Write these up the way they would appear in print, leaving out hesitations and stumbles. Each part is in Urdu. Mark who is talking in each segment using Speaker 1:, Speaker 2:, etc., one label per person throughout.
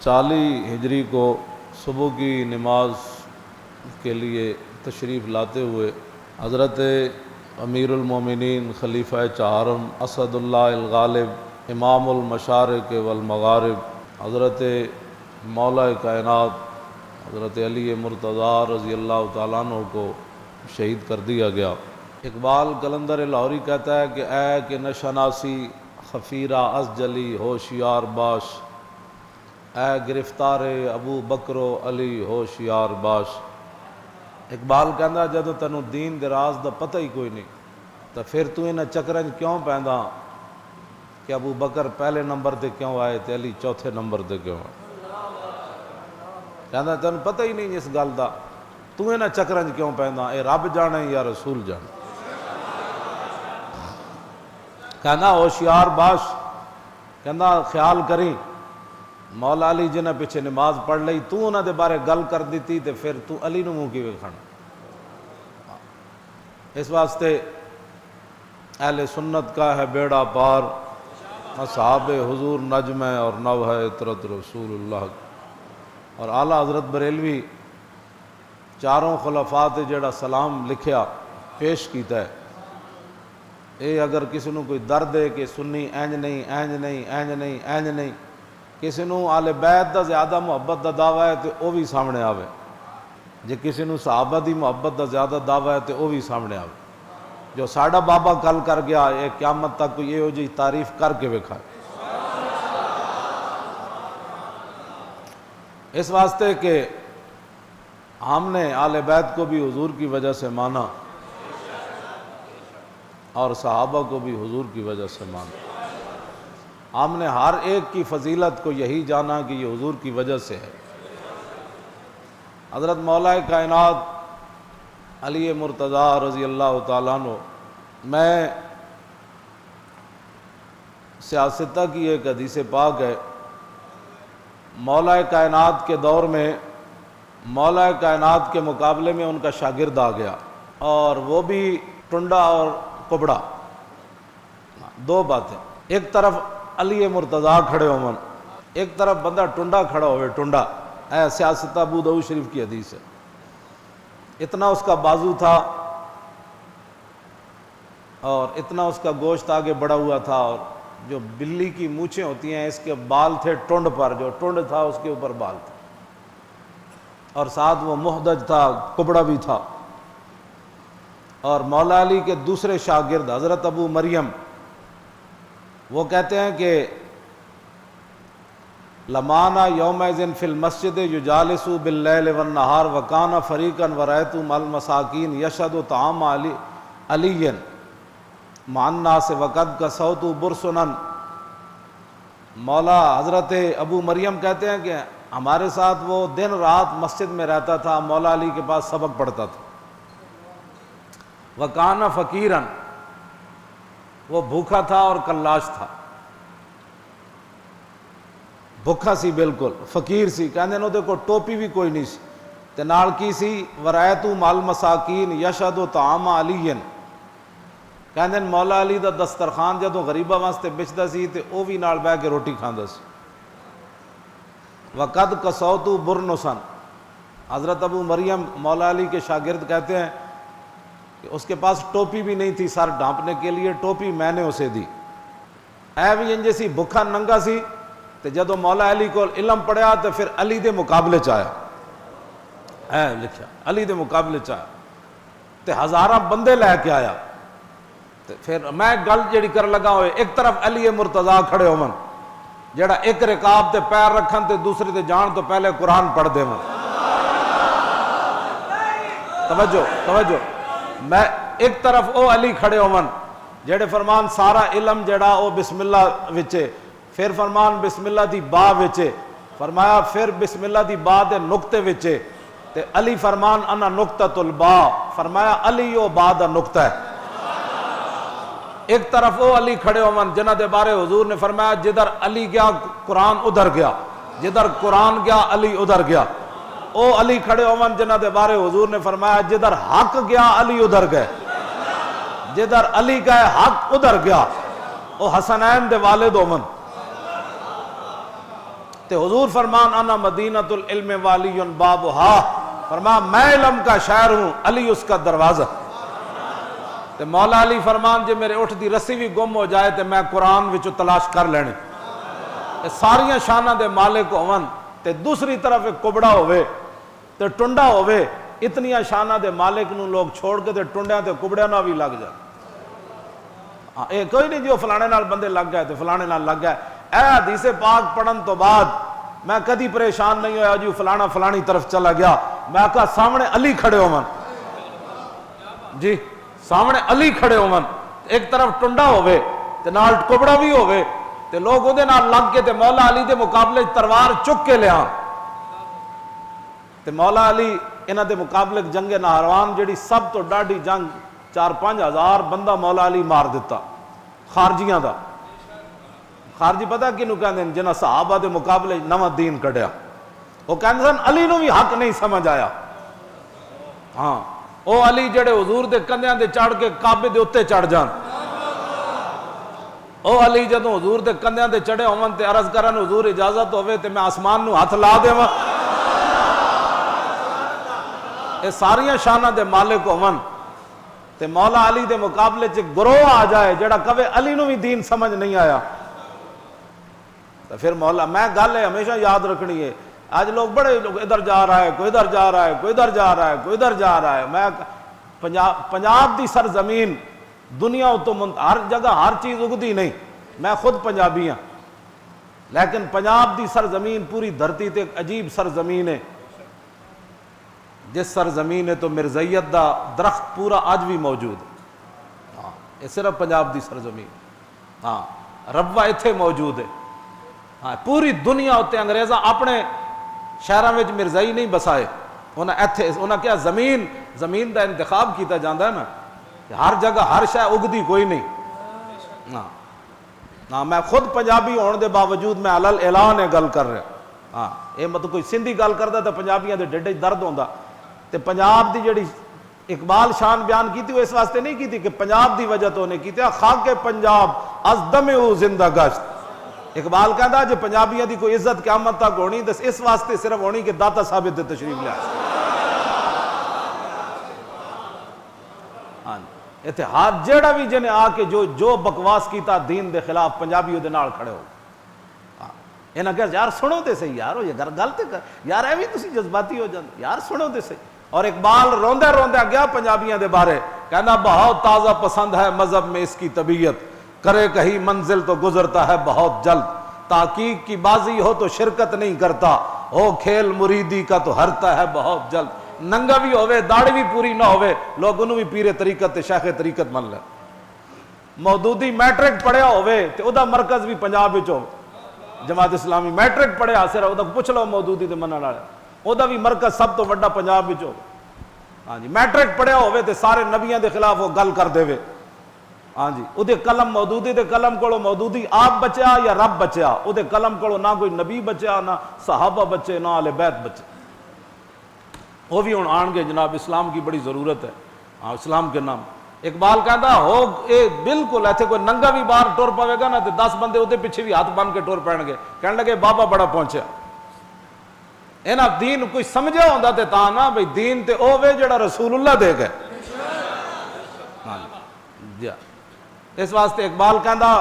Speaker 1: 40 ہجری کو صبح کی نماز کے لیے تشریف لاتے ہوئے حضرت امیر المومنین خلیفہ چہارم اسد اللہ الغالب امام المشارق والمغارب حضرت مولا کائنات حضرت علی مرتضیٰ رضی اللہ تعالیٰ عنہ کو شہید کر دیا گیا۔ اقبال قلندر لاہوری کہتا ہے کہ اے کہ نشناسی خفیرہ از جلی ہوشیار باش، اے گرفتار ابو بکر و علی ہوشیار باش۔ اقبال کہندا جدوں تینوں دین دے راز دا پتہ ہی کوئی نہیں تو پھر تو انہاں چکریں کیوں پیندا کہ ابو بکر پہلے نمبر تے کیوں آئے تے علی چوتھے نمبر تے کیوں آئے؟ کہندا تینوں پتہ ہی نہیں اس گل دا، تو انہاں چکریں کیوں پیندا، اے رب جانے یا رسول جانے۔ کہنا ہوشیار باش، کہنا خیال کریں مولا علی جنہیں پیچھے نماز پڑھ لئی تو انہاں دے بارے گل کر دیتی تے پھر تو علی نو منہ کی وکھانا۔ اس واسطے اہل سنت کا ہے بیڑا پار، اصحاب حضور نجم ہے اور نو ہے عطرت رسول اللہ۔ اور اعلیٰ حضرت بریلوی چاروں خلفاء تے جڑا سلام لکھیا پیش کیتا ہے، اے اگر کسی نو کوئی درد ہے کہ سنی اینج نہیں اینج نہیں اینج نہیں اینج نہیں، کسی نو آل بیت دا زیادہ محبت دا دعویٰ ہے تو وہ بھی سامنے آوے، جے کسی نو صحابہ دی محبت دا زیادہ دعویٰ ہے تو وہ بھی سامنے آوے۔ جو ساڑھا بابا کل کر گیا یہ قیامت تک کوئی یہ ہو جی تعریف کر کے وکھائے۔ اس واسطے کہ ہم نے آل بیت کو بھی حضور کی وجہ سے مانا اور صحابہ کو بھی حضور کی وجہ سے مانا۔ ہم نے ہر ایک کی فضیلت کو یہی جانا کہ یہ حضور کی وجہ سے ہے۔ حضرت مولا کائنات علی مرتضیٰ رضی اللہ تعالیٰ عنہ، میں سیاستہ کی ایک حدیث پاک ہے، مولا کائنات کے دور میں مولا کائنات کے مقابلے میں ان کا شاگرد آ گیا اور وہ بھی ٹنڈا اور کبڑا، دو باتیں، ایک طرف علی مرتضیٰ کھڑے ہون، ایک طرف بندہ ٹنڈا کھڑا ہوئے، ٹنڈا، اے سیاست ابو داؤد شریف کی حدیث ہے۔ اتنا اس کا بازو تھا اور اتنا اس کا گوشت آگے بڑا ہوا تھا، اور جو بلی کی مونچھیں ہوتی ہیں اس کے بال تھے ٹنڈ پر، جو ٹنڈ تھا اس کے اوپر بال تھا، اور ساتھ وہ محدج تھا، کبڑا بھی تھا۔ اور مولا علی کے دوسرے شاگرد حضرت ابو مریم، وہ کہتے ہیں کہ لمانا یومئذ فی المسجد یجالس باللیل والنہار وکان فریقا ورأیت مع المساکین یشہد طعام علی مع الناس وقد کسوت برسنا۔ مولا حضرت ابو مریم کہتے ہیں کہ ہمارے ساتھ وہ دن رات مسجد میں رہتا تھا، مولا علی کے پاس سبق پڑھتا تھا۔ وکان فقیرا، وہ بھوکا تھا اور کلاش تھا، بھوکا سی، بالکل فقیر سی، کہندے نے کو ٹوپی بھی کوئی نہیں سی تے نال کی سی ورایت مع المساکین یشہد طعام علی، کہندے مولا علی دا دسترخوان جدوں غریباں واسطے بچدا سی تے او بھی نال بیٹھ کے روٹی کھاندا سی۔ وقد کسوت برنسا، حضرت ابو مریم مولا علی کے شاگرد کہتے ہیں کہ اس کے پاس ٹوپی بھی نہیں تھی، سر ڈھانپنے کے لیے ٹوپی میں نے اسے دی، اے بھی انجے سی بھکھا ننگا سی تے جدوں مولا علی کو علم پڑھیا تو پھر علی دے مقابلے چایا، اے لکھیا علی دے مقابلے چایا تے ہزارہ بندے لے کے آیا۔ تے پھر میں گل جڑی کر لگا ہوئے، ایک طرف علی مرتضیٰ کھڑے ہون جڑا ایک رکاب تے پیر رکھن تے دوسرے تے جان تو پہلے قرآن پڑھ دے من، توجہ، میں ایک طرف او علی کھڑے ہون جڑے فرمان سارا علم جڑا او بسم اللہ وچے، پھر فرمان بسم اللہ دی با وچے، فرمایا پھر بسم اللہ دی با دے نقطے وچے، تے علی فرمان انا نقطۃ البا، فرمایا علی او با دا نقطہ ہے۔ ایک طرف او علی کھڑے ہون جنہ دے بارے حضور نے فرمایا جدھر علی گیا قرآن ادھر گیا، جدھر قرآن گیا علی ادھر گیا۔ او علی کھڑے ہون جنہ دے بارے حضور نے فرمایا جدھر حق گیا علی ادھر گئے، جدھر علی گئے حق ادھر گیا۔ او حسنین دے والد ہون تے حضور فرمان انا مدینۃ العلم والی بابھا، فرما میں علم کا شہر ہوں، علی اس کا دروازہ۔ تے مولا علی فرمان جے میرے اٹھ دی رسی بھی گم ہو جائے تے میں قرآن وچ تلاش کر لینے۔ ساریاں شاناں دے مالک ہون تے دوسری طرف ایک کبڑا ہوئے تے ٹنڈا ہوئے، اتنیاں شاناں دے مالک نو لوگ چھوڑ کے تے ٹنڈیاں تے کبڑیاں نہ بھی لگ جائے۔ اے کوئی نہیں جو فلانے نال بندے لگ گئے تے فلانے نال لگ گئے۔ اے حدیث پاک پڑھن تو بعد میں کدی پریشان نہیں ہویا جو فلانا فلانی طرف چلا گیا، میں کہا سامنے علی کھڑے ہون، جی سامنے علی کھڑے ہون، ایک طرف ٹنڈا ہوئے تے نال کبڑا بھی ہوئے تے لوگ او دے نال لگ کے تے مولا علی دے مقابلے تلوار چک کے لیا تے مولا علی انہاں دے مقابلے جنگ نہروان جڑی سب تو ڈاڈی جنگ 4-5 ہزار بندہ مولا علی مار دیتا خارجیاں دا۔ خارجی پتہ کینوں کہندے نے جنہاں صحابہ دے مقابلے نواں دین کڈیا، وہ کہندے سن علی نو بھی حق نہیں سمجھ آیا۔ ہاں او علی جڑے حضور دے کندھیاں دے چڑھ کے کعبے دے اوتے چڑھ جان، او علی جدوں حضور دے کندھیاں دے چڑھے ہون تے عرض کرن حضور اجازت ہوے تے میں آسمان نو ہاتھ لا دیواں۔ اے ساریاں شاناں دے مالک ہون تے مولا علی دے مقابلے چ گروہ آ جائے جڑا کہے علی نو بھی دین سمجھ نہیں آیا تو پھر مولا میں گل ہے ہمیشہ یاد رکھنی ہے۔ آج لوگ بڑے لوگ ادھر جا رہا ہے، کوئی ادھر جا رہا ہے، کوئی ادھر جا رہا ہے، کوئی ادھر جا رہا ہے۔ میں پنجاب دی سرزمین دنیا تو ہر جگہ ہر چیز اگدی نہیں، میں خود پنجابی ہاں، لیکن پنجاب دی سرزمین پوری دھرتی تے ایک عجیب سرزمین ہے، جس سرزمین ہے تو مرزیت دا درخت پورا آج بھی موجود ہے۔ ہاں یہ صرف پنجاب دی سرزمین، ہاں ربوہ ایتھے موجود ہے۔ ہاں پوری دنیا ہوتے انگریزاں اپنے شہراں وچ مرزائی نہیں بسائے، انہاں کیا زمین دا انتخاب کیتا جاندہ ہے نا، کہ ہر جگہ ہر شے اگدی کوئی نہیں۔ ہاں میں خود پنجابی ہونے دے باوجود میں علل اعلان ہے گل کر رہا۔ ہاں یہ مطلب کوئی سندھی گل کردا تے پنجابیاں دے ڈیڈے درد ہوندا۔ تے پنجاب دی جڑی اقبال شان بیان کیتی وہ اس واسطے نہیں کیتی کہ پنجاب دی وجہ تو نہیں کیتی، خاک پنجاب از دمے او زندہ گشت۔ اقبال کہندا جے پنجابیاں دی کوئی عزت قیامت تک ہونی تے اس واسطے صرف ہونی کہ داتا ثابت تے تشریف لیا۔ ہاں اتحاد جیڑا بھی جنے آ کے جو بکواس کیتا دین دے خلاف پنجابی دے نال کھڑے ہو۔ انہاں کہ یار سنو تے صحیح یار یہ گل تے یار ایویں تسی جذباتی ہو جاندے یار سنو تے صحیح۔ اور اقبال روندے روندے گیا پنجابیاں دے بارے کہنا بہت تازہ پسند ہے مذہب میں اس کی طبیعت، کرے کہیں منزل تو گزرتا ہے بہت جلد، تحقیق کی بازی ہو تو شرکت نہیں کرتا، ہو کھیل مریدی کا تو ہرتا ہے بہت جلد۔ ننگا بھی ہوئے داڑھی بھی پوری نہ ہوئے لوگ انہوں بھی پیر طریقت تے شیخ طریقت من لے۔ مودودی میٹرک پڑھیا ہوئے تے او دا مرکز بھی پنجاب وچ ہو، جماعت اسلامی میٹرک پڑھیا صرف او دا پوچھ لو مودودی تے منن والے او دا بھی مرکز سب تو بڑا پنجاب وچ ہو۔ ہاں جی میٹرک پڑھیا ہوئے تے سارے نبیاں دے خلاف وہ گل کر دے وے۔ ہاں جی او دے قلم مودودی دے قلم کولو مودودی آپ بچیا یا رب بچیا، او دے قلم کولو نہ کوئی نبی بچیا نہ صحابہ بچے نہ اہل بیت بچے۔ وہ بھی ہن آن گے جناب اسلام کی بڑی ضرورت ہے، ہاں اسلام کے نام۔ اقبال کہتا ہو اے بالکل ایتھے کوئی ننگا بھی باہر ٹور پوے گا نا تے 10 بندے او دے پیچھے بھی ہاتھ بن کے ٹور پین گے، کہنے لگے بابا بڑا پہنچیا۔ اینا دین کوئی سمجھا ہوندا تے تا نا بھئی دین تے او وے جڑا رسول اللہ دے گئے۔ ہاں جی اس واسطے اقبال کہندا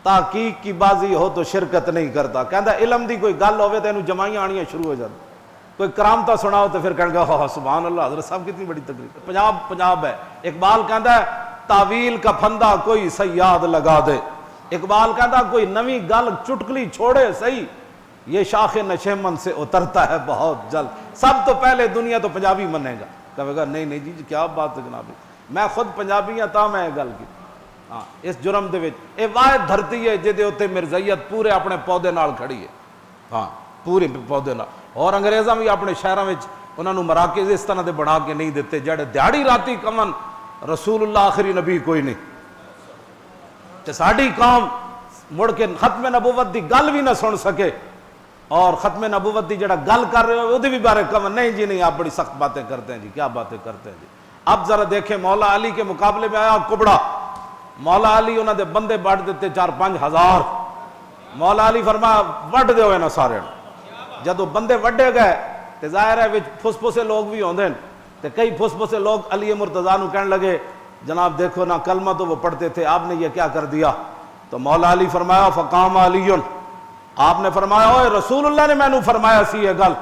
Speaker 1: تحقیق کی بازی ہو تو شرکت نہیں کرتا، کہندا علم دی کوئی گل ہوئے تے اینو جمائیاں آنیاں شروع ہو جاندی، کوئی کرامتا سناؤ تو پھر کہنے گا ہاں سبحان اللہ حضرت صاحب کتنی بڑی تقریر۔ پنجاب ہے۔ اقبال کہندا ہے تعویل کا پھندا کوئی صیاد لگا دے، اقبال کہندا کوئی نویں گل چٹکلی چھوڑے صحیح، یہ شاخ نشیمن سے اترتا ہے بہت جلد۔ سب تو پہلے دنیا تو پنجابی منے گا، کہے گا نہیں جی کیا بات ہے جناب، میں خود پنجابی ہاں تا میں گل کی۔ ہاں اس جرم دے وچ اے واحد دھرتی ہے جے اوتے مرزیت پورے اپنے پودے نال کھڑی ہے، ہاں پورے پودے نال۔ اور انگریزاں بھی اپنے شہراں وچ انہاں نوں مراکز اس طرح دے بنا کے نہیں دیتے جڑے دیہڑی راتی کمن رسول اللہ آخری نبی کوئی نہیں تے ساڈی قوم مڑ کے ختم نبوت دی گل بھی نہ سن سکے، اور ختم نبوت دی جڑا گل کر رہے ہو وہ بھی بارے کمن نہیں جی نہیں آپ بڑی سخت باتیں کرتے ہیں جی، کیا باتیں کرتے ہیں جی۔ اب ذرا دیکھیں مولا علی کے مقابلے میں آیا کبڑا، مولا علی انہوں نے بندے بانٹ دیتے 4-5 ہزار،
Speaker 2: مولا علی فرمایا وڈ دیو انہاں سارے جدو بندے وڈے گئے تے ظاہر ہے وچ پھس پھسے لوگ بھی ہوندے تے کئی پھس پھسے لوگ علی مرتضیٰ نو کہنے لگے جناب دیکھو نا کلمہ تو وہ پڑھتے تھے آپ نے یہ کیا کر دیا. تو مولا علی فرمایا فقام علی، آپ نے فرمایا اوے رسول اللہ نے میں نو فرمایا سی یہ گل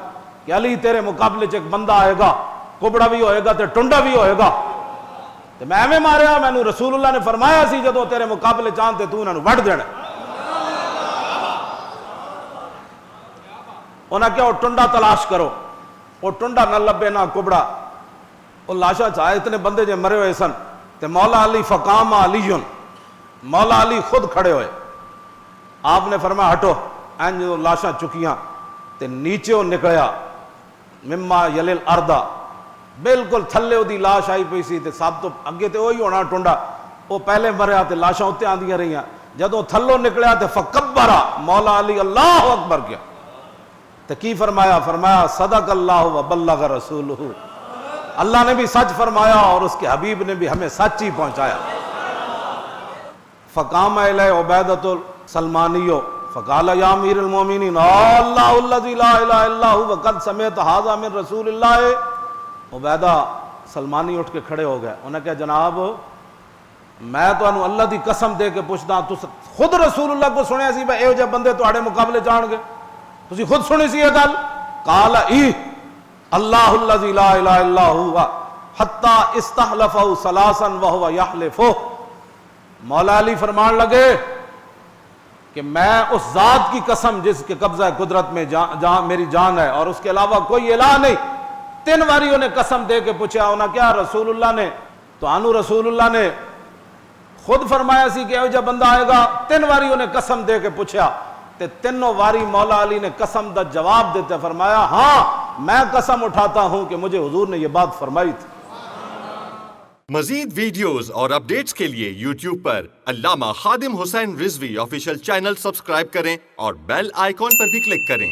Speaker 2: کہ علی تیرے مقابلے چ ایک بندہ آئے گا، کبڑا بھی ہوئے گا تے ٹنڈا بھی ہوئے گا، تے میں ایویں ماریا میں نو رسول اللہ نے فرمایا سی جدو تیرے مقابلے چاہن تے تو انہاں نو وڈ دینا. انہاں کیا وہ ٹنڈا تلاش کرو، وہ ٹنڈا نہ لبے نہ کبڑا، وہ لاشا چاہے اتنے بندے جو مرے ہوئے سن. تے مولا علی فقام علی، مولا علی خود کھڑے ہوئے، آپ نے فرمایا ہٹو. این جو لاشاں چکیاں تے نیچے وہ نکلیا مما یلیل اردا، بالکل تھلے دی لاش آئی پئی سی تے سب تو اگے تے وہی ہونا ٹنڈا، وہ پہلے مریا تے لاشاں اتنے آندیاں رہیاں. جدوں تھلوں نکلیا تے فکبرا، مولا علی اللہ اکبر کیا تے کی فرمایا؟ فرمایا صدق اللہ و بلغ رسولہ، اللہ نے بھی سچ فرمایا اور اس کے حبیب نے بھی ہمیں سچ ہی پہنچایا. فقام الیہ عبیدۃ السلمانی فقال یا امیر المومنین اللہ الذی لا الہ الا هو قد سمعت ھذا من رسول اللہ. عبیدہ سلمانی اٹھ کے کھڑے ہو گئے، انہوں نے کہا جناب میں تو انہوں اللہ دی قسم دے کے پوچھتا تو خود رسول اللہ کو سنیا سی بھائی اے جے بندے تواڈے مقابلے جان گے، تسی خود سنی سی یہ گل؟ قال ای اللہ الذی لا الہ الا هو حتی استحلفہ ثلاثا وہو یحلفہ. مولا علی فرمان لگے کہ میں اس ذات کی قسم جس کے قبضہ قدرت میں میری جان ہے اور اس کے علاوہ کوئی الہ نہیں. 3 واری انہیں قسم دے کے پوچھا، انہاں کیا رسول اللہ نے تو انو رسول اللہ نے خود فرمایا سی کہ جو بندہ آئے گا. 3 واری انہیں قسم دے کے پوچھا تے 3 واری مولا علی نے قسم دا جواب دیتے فرمایا ہاں میں قسم اٹھاتا ہوں کہ مجھے حضور نے یہ بات فرمائی تھی.
Speaker 3: مزید ویڈیوز اور اپڈیٹس کے لیے یوٹیوب پر علامہ Khadim Hussain Rizvi official channel subscribe کریں اور بیل آئیکن پر بھی کلک کریں.